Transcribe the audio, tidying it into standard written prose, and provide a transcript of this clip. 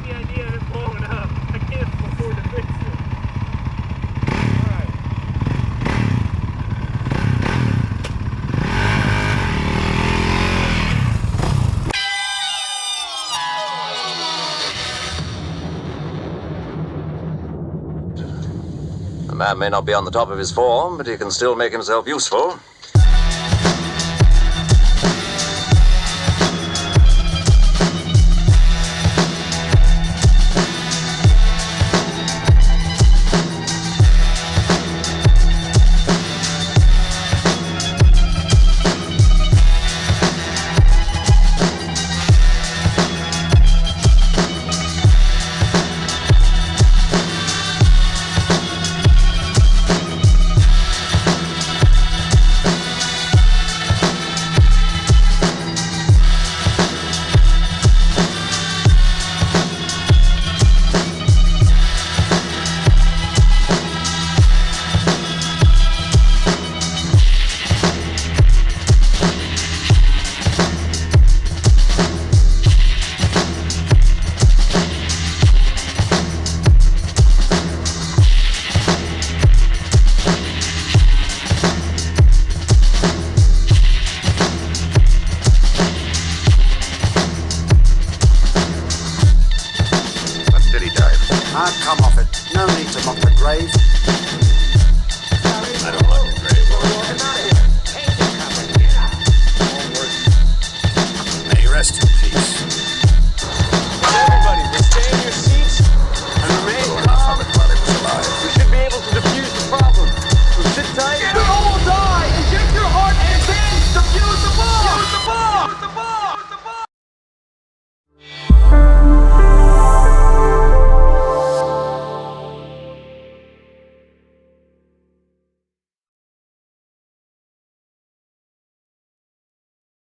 the idea of it blowing up. I can't afford to fix it. The man may not be on the top of his form, but he can still make himself useful. Ah, come off it. No need to mock the grave.